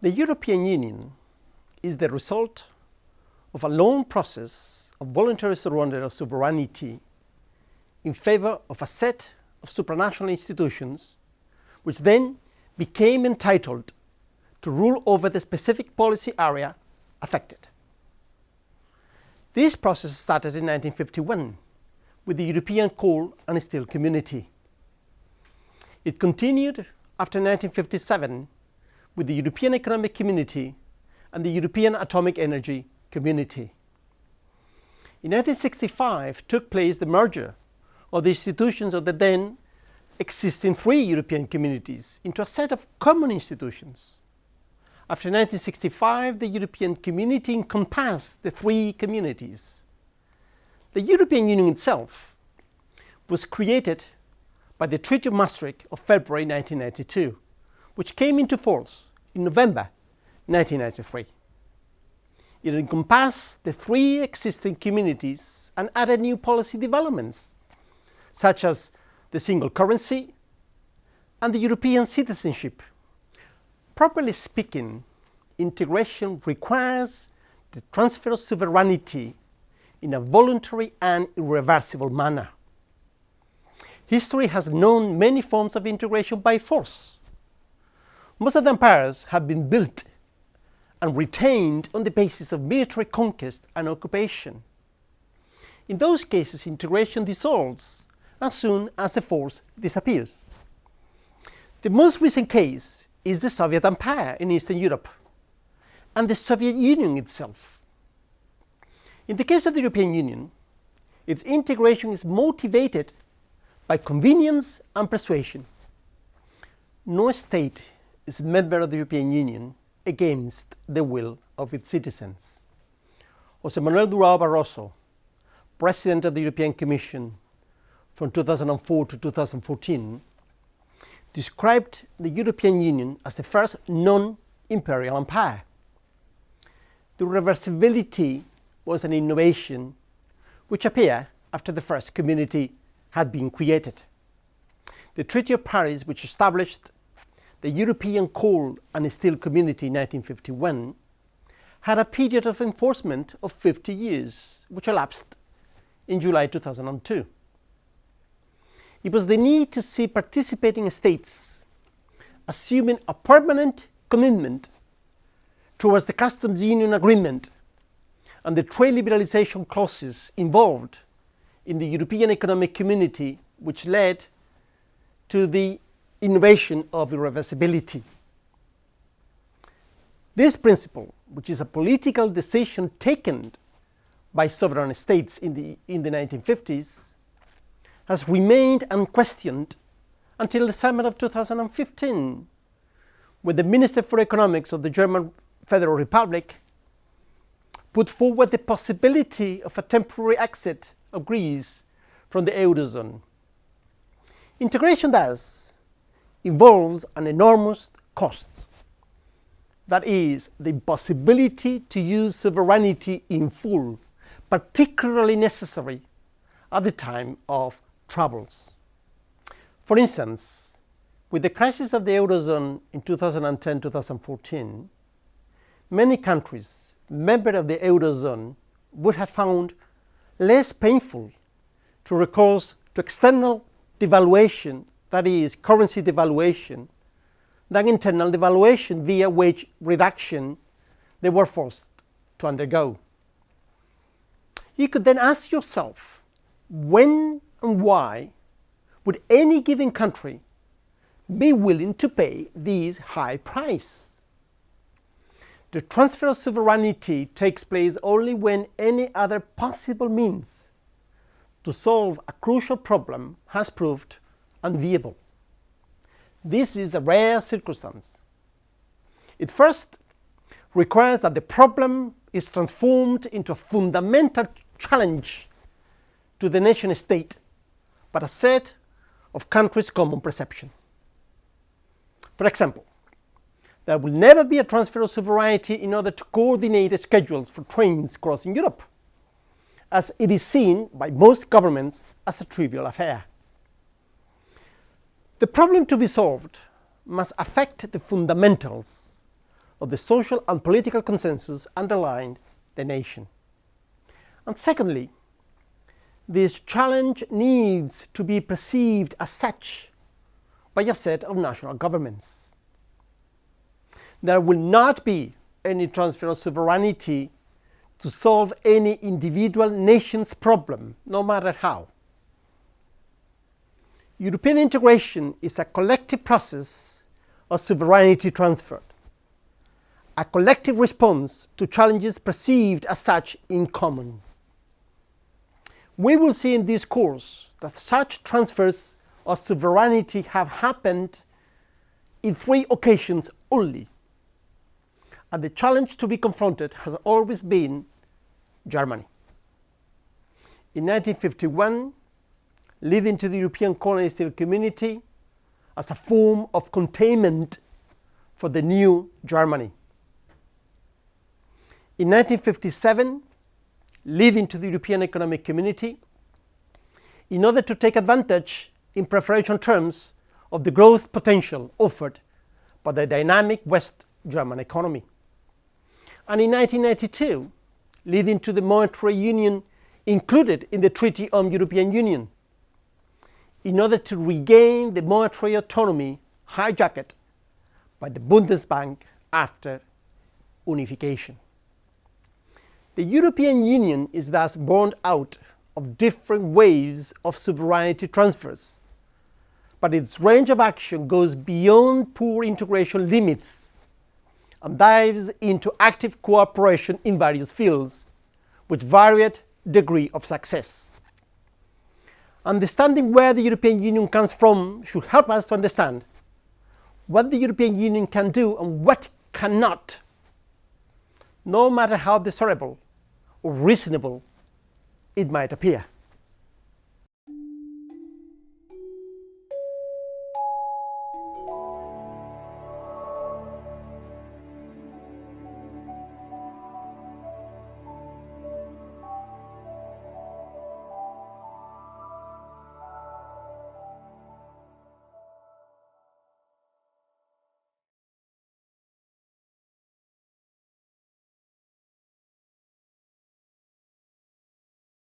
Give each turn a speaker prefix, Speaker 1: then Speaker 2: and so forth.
Speaker 1: The European Union is the result of a long process of voluntary surrender of sovereignty in favor of a set of supranational institutions, which then became entitled to rule over the specific policy area affected. This process started in 1951 with the European Coal and Steel Community. It continued after 1957 with the European Economic Community and the European Atomic Energy Community. In 1965 took place the merger of the institutions of the then existing three European communities into a set of common institutions. After 1965, the European Community encompassed the three communities. The European Union itself was created by the Treaty of Maastricht of February 1992, which came into force in November 1993. It encompassed the three existing communities and added new policy developments, such as the single currency and the European citizenship. Properly speaking, integration requires the transfer of sovereignty in a voluntary and irreversible manner. History has known many forms of integration by force. Most of the empires have been built and retained on the basis of military conquest and occupation. In those cases, integration dissolves as soon as the force disappears. The most recent case is the Soviet Empire in Eastern Europe and the Soviet Union itself. In the case of the European Union, its integration is motivated by convenience and persuasion. No state is a member of the European Union against the will of its citizens. José Manuel Durão Barroso, President of the European Commission from 2004 to 2014, described the European Union as the first non-imperial empire. The reversibility was an innovation which appeared after the first community had been created. The Treaty of Paris, which established the European Coal and Steel Community in 1951, had a period of enforcement of 50 years, which elapsed in July 2002. It was the need to see participating states assuming a permanent commitment towards the customs union agreement and the trade liberalization clauses involved in the European Economic Community, which led to the innovation of irreversibility. This principle, which is a political decision taken by sovereign states in the 1950s, has remained unquestioned until the summer of 2015, when the Minister for Economics of the German Federal Republic put forward the possibility of a temporary exit of Greece from the Eurozone. Integration thus involves an enormous cost. That is, the impossibility to use sovereignty in full, particularly necessary at the time of troubles. For instance, with the crisis of the Eurozone in 2010-2014, many countries, members of the Eurozone, would have found less painful to recourse to external devaluation, that is, currency devaluation, than internal devaluation via wage reduction they were forced to undergo. You could then ask yourself, when and why would any given country be willing to pay this high price? The transfer of sovereignty takes place only when any other possible means to solve a crucial problem has proved unviable. This is a rare circumstance. It first requires that the problem is transformed into a fundamental challenge to the nation state, but a set of countries' common perception. For example, there will never be a transfer of sovereignty in order to coordinate schedules for trains crossing Europe, as it is seen by most governments as a trivial affair. The problem to be solved must affect the fundamentals of the social and political consensus underlying the nation. And secondly, this challenge needs to be perceived as such by a set of national governments. There will not be any transfer of sovereignty to solve any individual nation's problem, no matter how. European integration is a collective process of sovereignty transfer, a collective response to challenges perceived as such in common. We will see in this course that such transfers of sovereignty have happened in 3 occasions only, and the challenge to be confronted has always been Germany. In 1951, leading to the European colonist community as a form of containment for the new Germany. In 1957, leading to the European Economic Community in order to take advantage in preferential terms of the growth potential offered by the dynamic West German economy. And in 1992, leading to the monetary union included in the Treaty on European Union in order to regain the monetary autonomy hijacked by the Bundesbank after unification. The European Union is thus born out of different waves of sovereignty transfers, but its range of action goes beyond pure integration limits and dives into active cooperation in various fields with varied degree of success. Understanding where the European Union comes from should help us to understand what the European Union can do and what cannot, no matter how desirable or reasonable it might appear.